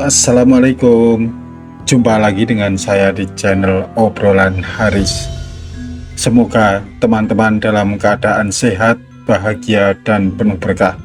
Assalamualaikum. Jumpa lagi dengan saya di channel Obrolan Haris. Semoga teman-teman dalam keadaan sehat, bahagia, dan penuh berkah.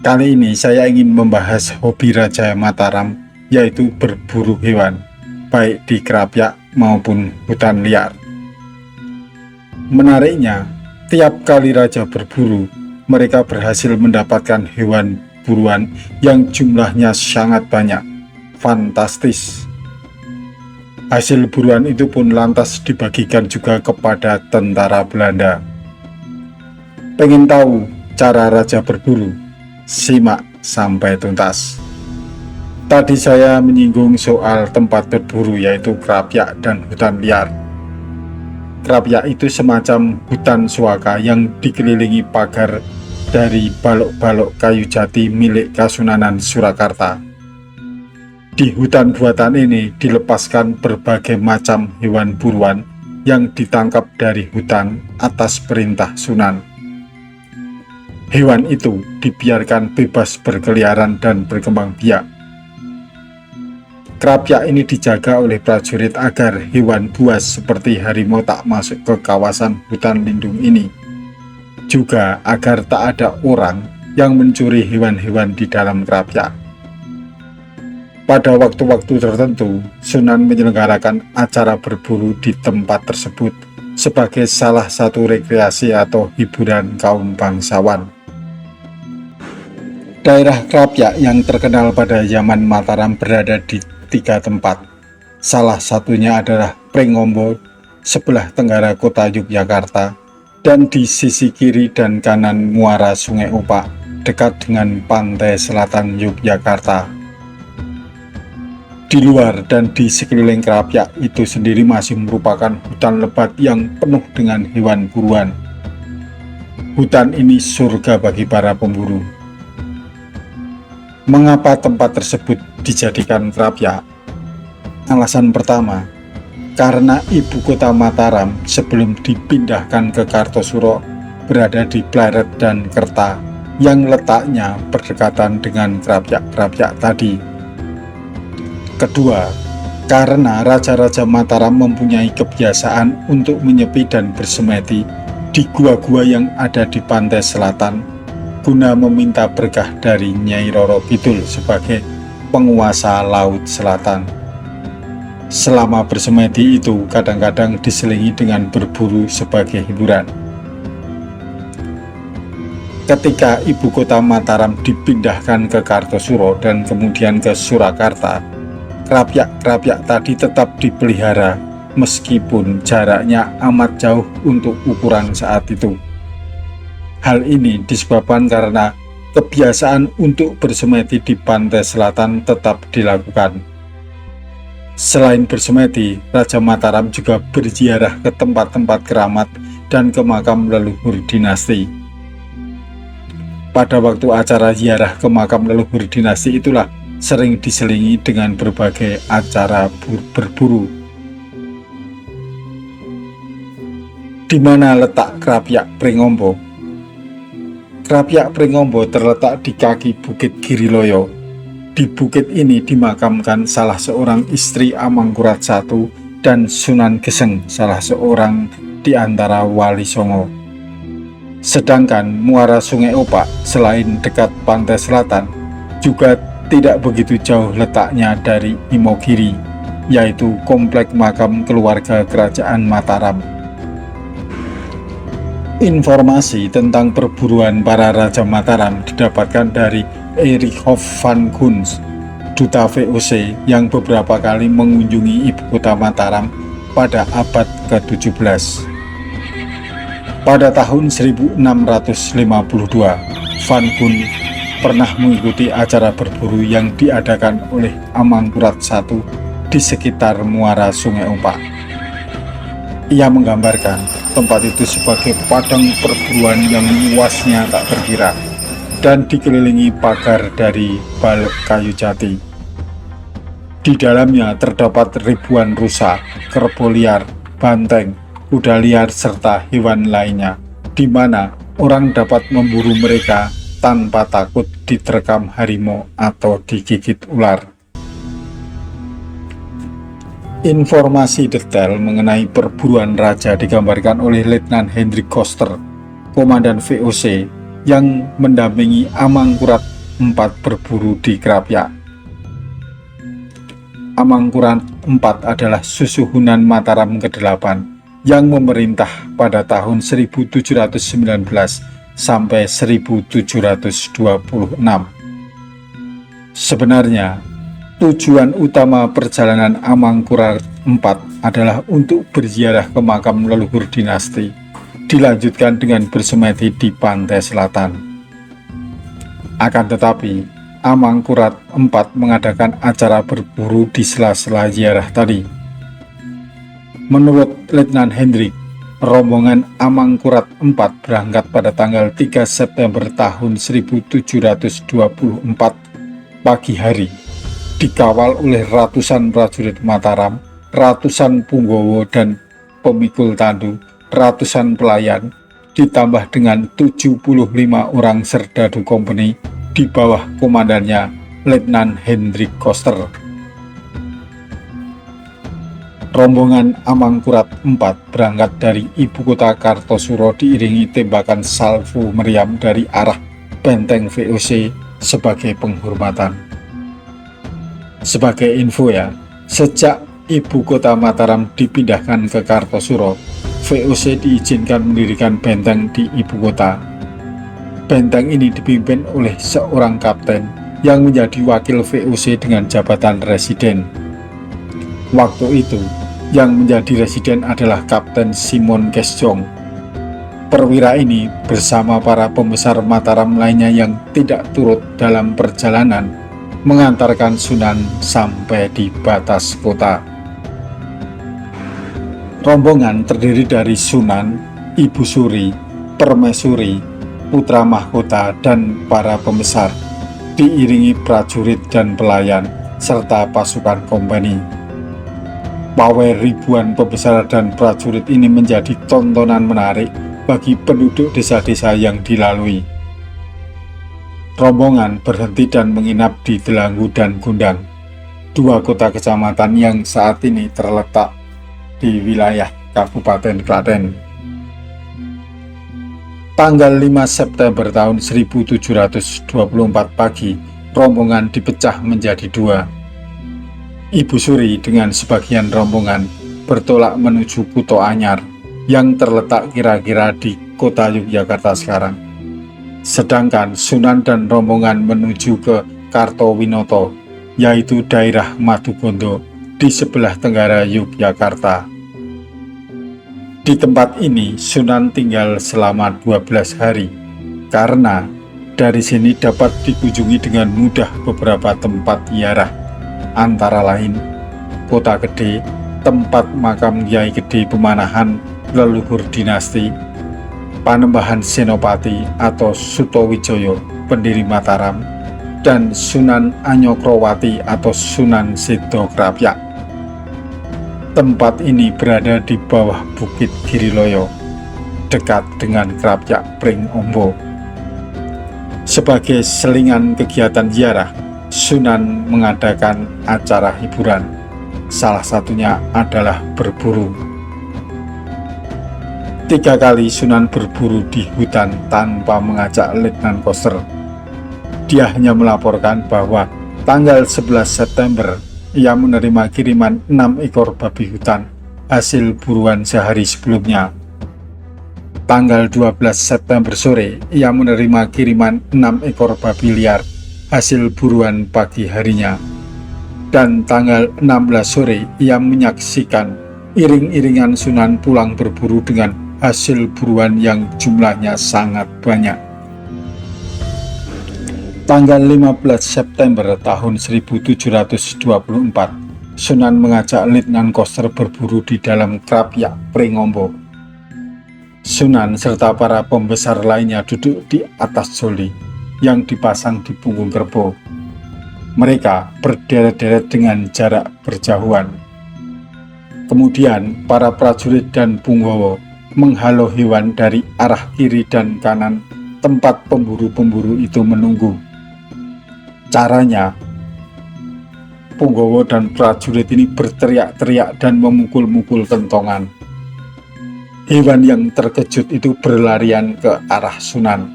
Kali ini saya ingin membahas hobi Raja Mataram, yaitu berburu hewan, baik di Krapyak maupun hutan liar. Menariknya, tiap kali Raja berburu, mereka berhasil mendapatkan hewan buruan yang jumlahnya sangat banyak. Fantastis. Hasil buruan itu pun lantas dibagikan juga kepada tentara Belanda. Pengen tahu cara Raja berburu? Simak sampai tuntas. Tadi saya menyinggung soal tempat berburu, yaitu Krapyak dan hutan liar. Krapyak itu semacam hutan suaka yang dikelilingi pagar dari balok-balok kayu jati milik Kasunanan Surakarta. Di hutan buatan ini dilepaskan berbagai macam hewan buruan yang ditangkap dari hutan atas perintah Sunan. Hewan itu dibiarkan bebas berkeliaran dan berkembang biak. Krapyak ini dijaga oleh prajurit agar hewan buas seperti harimau tak masuk ke kawasan hutan lindung ini. Juga agar tak ada orang yang mencuri hewan-hewan di dalam Krapyak. Pada waktu-waktu tertentu, Sunan menyelenggarakan acara berburu di tempat tersebut sebagai salah satu rekreasi atau hiburan kaum bangsawan. Daerah Krapyak yang terkenal pada zaman Mataram berada di 3 tempat. Salah satunya adalah Pringombo, sebelah tenggara kota Yogyakarta, dan di sisi kiri dan kanan muara Sungai Opak, dekat dengan pantai selatan Yogyakarta. Di luar dan di sekeliling Krapyak itu sendiri masih merupakan hutan lebat yang penuh dengan hewan buruan. Hutan ini surga bagi para pemburu. Mengapa tempat tersebut dijadikan Krapyak? Alasan pertama, karena ibu kota Mataram sebelum dipindahkan ke Kartosuro berada di Pleret dan Kerta yang letaknya berdekatan dengan Krapyak tadi. Kedua, karena Raja-Raja Mataram mempunyai kebiasaan untuk menyepi dan bersemedi di gua-gua yang ada di pantai selatan guna meminta berkah dari Nyai Roro Kidul sebagai penguasa Laut Selatan. Selama bersemedi itu kadang-kadang diselingi dengan berburu sebagai hiburan. Ketika ibu kota Mataram dipindahkan ke Kartosuro dan kemudian ke Surakarta, Krapyak tadi tetap dipelihara meskipun jaraknya amat jauh untuk ukuran saat itu. Hal ini disebabkan karena kebiasaan untuk bersemedi di pantai selatan tetap dilakukan. Selain bersemedi, Raja Mataram juga berziarah ke tempat-tempat keramat dan ke makam leluhur dinasti. Pada waktu acara ziarah ke makam leluhur dinasti itulah sering diselingi dengan berbagai acara berburu. Di mana letak Krapyak Pringombo? Krapyak Pringombo terletak di kaki Bukit Giriloyo. Di bukit ini dimakamkan salah seorang istri Amangkurat I dan Sunan Geseng, salah seorang di antara Wali Songo. Sedangkan muara Sungai Opak selain dekat pantai selatan juga tidak begitu jauh letaknya dari Imogiri, yaitu komplek makam keluarga kerajaan Mataram. Informasi tentang perburuan para Raja Mataram didapatkan dari Erich Hoff van Guns, duta VOC yang beberapa kali mengunjungi ibu kota Mataram pada abad ke-17. Pada tahun 1652, Van Guns pernah mengikuti acara berburu yang diadakan oleh Amangkurat I di sekitar muara Sungai Opak. Ia menggambarkan tempat itu sebagai padang perburuan yang luasnya tak terkira dan dikelilingi pagar dari balok kayu jati. Di dalamnya terdapat ribuan rusa, kerbau liar, banteng, kuda liar, serta hewan lainnya, di mana orang dapat memburu mereka tanpa takut diterkam harimau atau digigit ular. Informasi detail mengenai perburuan raja digambarkan oleh Letnan Hendrik Koster, komandan VOC yang mendampingi Amangkurat IV berburu di Krapyak. Amangkurat IV adalah susuhunan Mataram ke-8 yang memerintah pada tahun 1719 sampai 1726. Sebenarnya, tujuan utama perjalanan Amangkurat IV adalah untuk berziarah ke makam leluhur dinasti, dilanjutkan dengan bersemedi di pantai selatan. Akan tetapi, Amangkurat IV mengadakan acara berburu di sela-sela ziarah tadi. Menurut Letnan Hendrik, rombongan Amangkurat IV berangkat pada tanggal 3 September tahun 1724 pagi hari, dikawal oleh ratusan prajurit Mataram, ratusan punggawa dan pemikul tandu, ratusan pelayan, ditambah dengan 75 orang serdadu kompeni di bawah komandannya Letnan Hendrik Koster. Rombongan Amangkurat IV berangkat dari ibu kota Kartosuro diiringi tembakan salvo meriam dari arah benteng VOC sebagai penghormatan. Sebagai info ya, sejak ibu kota Mataram dipindahkan ke Kartosuro, VOC diizinkan mendirikan benteng di ibu kota. Benteng ini dipimpin oleh seorang kapten yang menjadi wakil VOC dengan jabatan residen. Waktu itu, yang menjadi residen adalah Kapten Simon Kesjong. Perwira ini bersama para pembesar Mataram lainnya yang tidak turut dalam perjalanan mengantarkan Sunan sampai di batas kota. Rombongan terdiri dari Sunan, Ibu Suri, Permaisuri, putra mahkota, dan para pembesar, diiringi prajurit dan pelayan, serta pasukan kompeni. Pawai ribuan pembesar dan prajurit ini menjadi tontonan menarik bagi penduduk desa-desa yang dilalui. Rombongan berhenti dan menginap di Delanggu dan Gundang, dua kota kecamatan yang saat ini terletak di wilayah Kabupaten Klaten. Tanggal 5 September tahun 1724 pagi, rombongan dipecah menjadi dua. Ibu Suri dengan sebagian rombongan bertolak menuju Kuto Anyar yang terletak kira-kira di kota Yogyakarta sekarang. Sedangkan Sunan dan rombongan menuju ke Kartowinoto, yaitu daerah Madubondo di sebelah tenggara Yogyakarta. Di tempat ini Sunan tinggal selama 12 hari, karena dari sini dapat dikunjungi dengan mudah beberapa tempat ziarah, antara lain Kota Gede, tempat makam Kyai Gede Pemanahan leluhur dinasti, Panembahan Senopati atau Sutowijoyo pendiri Mataram, dan Sunan Anyokrowati atau Sunan Sedo Krapyak. Tempat ini berada di bawah Bukit Giriloyo, dekat dengan Krapyak Pring Ombo. Sebagai selingan kegiatan ziarah, Sunan mengadakan acara hiburan, salah satunya adalah berburu. 3 kali Sunan berburu di hutan tanpa mengajak Letnan Koster. Dia hanya melaporkan bahwa tanggal 11 September ia menerima kiriman 6 ekor babi hutan hasil buruan sehari sebelumnya. Tanggal 12 September sore, ia menerima kiriman 6 ekor babi liar hasil buruan pagi harinya. Dan tanggal 16 sore, ia menyaksikan iring-iringan Sunan pulang berburu dengan hasil buruan yang jumlahnya sangat banyak. Tanggal 15 September tahun 1724, Sunan mengajak Letnan Koster berburu di dalam Krapyak Pringombo. Sunan serta para pembesar lainnya duduk di atas joli yang dipasang di punggung kerbau. Mereka berderet-deret dengan jarak berjauhan. Kemudian para prajurit dan punggawa menghalau hewan dari arah kiri dan kanan tempat pemburu-pemburu itu menunggu. Caranya, Punggawa dan prajurit ini berteriak-teriak dan memukul-mukul kentongan. Hewan yang terkejut itu berlarian ke arah Sunan.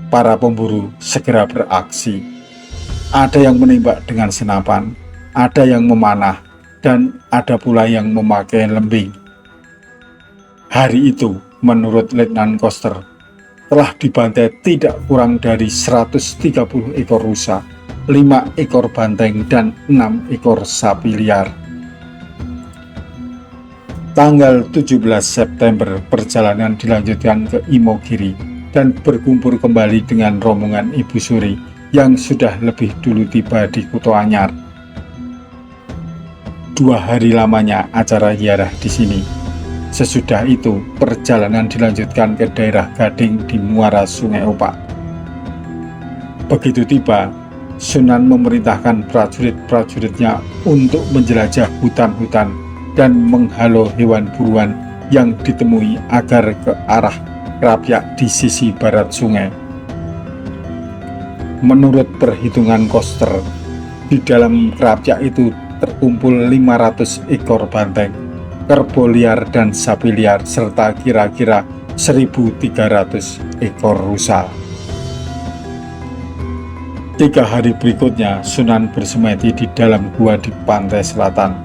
Para pemburu segera beraksi. Ada yang menembak dengan senapan, ada yang memanah, dan ada pula yang memakai lembing. Hari itu, menurut Letnan Koster, telah dibantai tidak kurang dari 130 ekor rusa, 5 ekor banteng, dan 6 ekor sapi liar. Tanggal 17 September, perjalanan dilanjutkan ke Imogiri dan berkumpul kembali dengan rombongan Ibu Suri yang sudah lebih dulu tiba di Kuto Anyar. 2 hari lamanya acara ziarah di sini. Sesudah itu, perjalanan dilanjutkan ke daerah Gading di muara Sungai Opak. Begitu tiba, Sunan memerintahkan prajurit-prajuritnya untuk menjelajah hutan-hutan dan menghalau hewan buruan yang ditemui agar ke arah Krapyak di sisi barat sungai. Menurut perhitungan Koster, di dalam Krapyak itu terkumpul 500 ekor banteng, kerbau liar dan sapi liar, serta kira-kira 1.300 ekor rusa. 3 hari berikutnya, Sunan bersemedi di dalam gua di pantai selatan.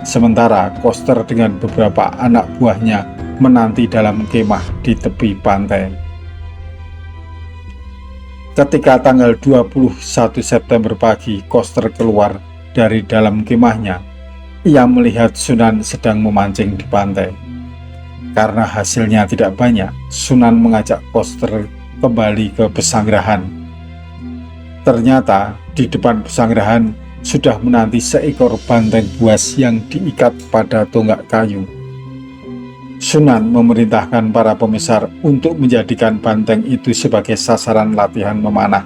Sementara Koster dengan beberapa anak buahnya menanti dalam kemah di tepi pantai. Ketika tanggal 21 September pagi, Koster keluar dari dalam kemahnya. Ia melihat Sunan sedang memancing di pantai. Karena hasilnya tidak banyak, Sunan mengajak Koster kembali ke pesanggerahan. Ternyata di depan pesanggerahan sudah menanti seekor banteng buas yang diikat pada tonggak kayu. Sunan memerintahkan para pemisar untuk menjadikan banteng itu sebagai sasaran latihan memanah.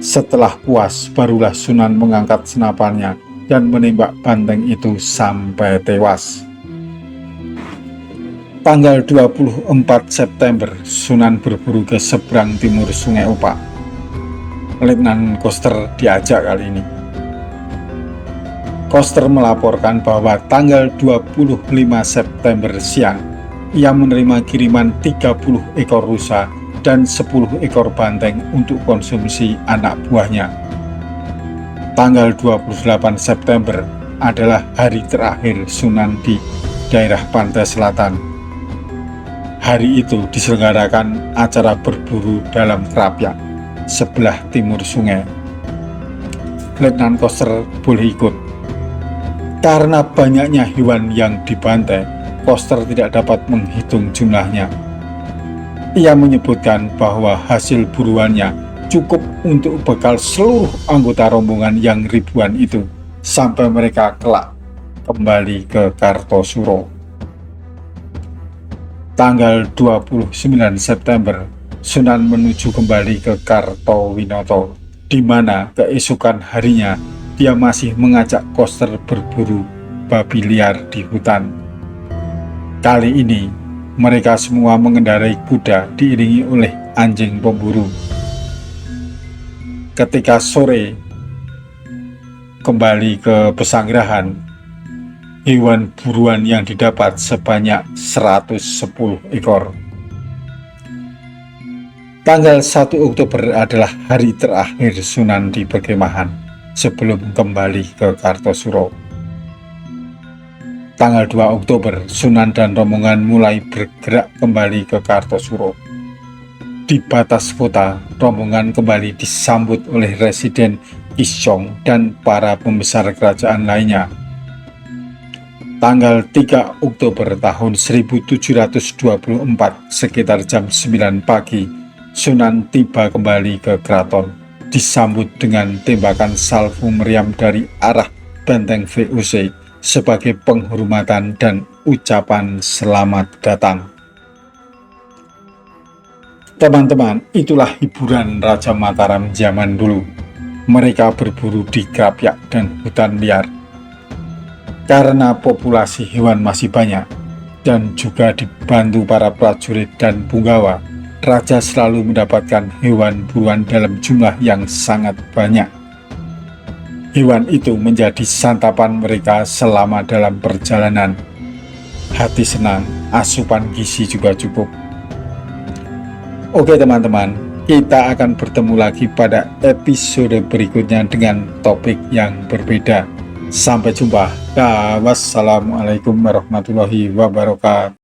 Setelah puas, barulah Sunan mengangkat senapannya dan menembak banteng itu sampai tewas. Tanggal 24 September, Sunan berburu ke seberang timur Sungai Opak. Letnan Koster diajak kali ini. Koster melaporkan bahwa tanggal 25 September siang, ia menerima kiriman 30 ekor rusa dan 10 ekor banteng untuk konsumsi anak buahnya. Tanggal 28 September adalah hari terakhir Sunan di daerah pantai selatan. Hari itu diselenggarakan acara berburu dalam Krapyak sebelah timur sungai. Letnan Koster boleh ikut. Karena banyaknya hewan yang dibantai, Koster tidak dapat menghitung jumlahnya. Ia menyebutkan bahwa hasil buruannya cukup untuk bekal seluruh anggota rombongan yang ribuan itu sampai mereka kelak kembali ke Kartosuro. Tanggal 29 September, Sunan menuju kembali ke Kartowinoto, di mana keesokan harinya dia masih mengajak Koster berburu babi liar di hutan. Kali ini mereka semua mengendarai kuda diiringi oleh anjing pemburu. Ketika sore kembali ke pesanggerahan, hewan buruan yang didapat sebanyak 110 ekor. Tanggal 1 Oktober adalah hari terakhir Sunan di perkemahan sebelum kembali ke Kartosuro. Tanggal 2 Oktober, Sunan dan rombongan mulai bergerak kembali ke Kartosuro. Di batas kota, rombongan kembali disambut oleh Residen Kisyong dan para pembesar kerajaan lainnya. Tanggal 3 Oktober tahun 1724, sekitar jam 9 pagi, Sunan tiba kembali ke keraton, disambut dengan tembakan salvo meriam dari arah benteng VOC sebagai penghormatan dan ucapan selamat datang. Teman-teman, itulah hiburan Raja Mataram zaman dulu. Mereka berburu di Krapyak dan hutan liar. Karena populasi hewan masih banyak dan juga dibantu para prajurit dan punggawa, raja selalu mendapatkan hewan buruan dalam jumlah yang sangat banyak. Hewan itu menjadi santapan mereka selama dalam perjalanan. Hati senang, asupan gizi juga cukup. Oke teman-teman, kita akan bertemu lagi pada episode berikutnya dengan topik yang berbeda. Sampai jumpa. Wassalamualaikum warahmatullahi wabarakatuh.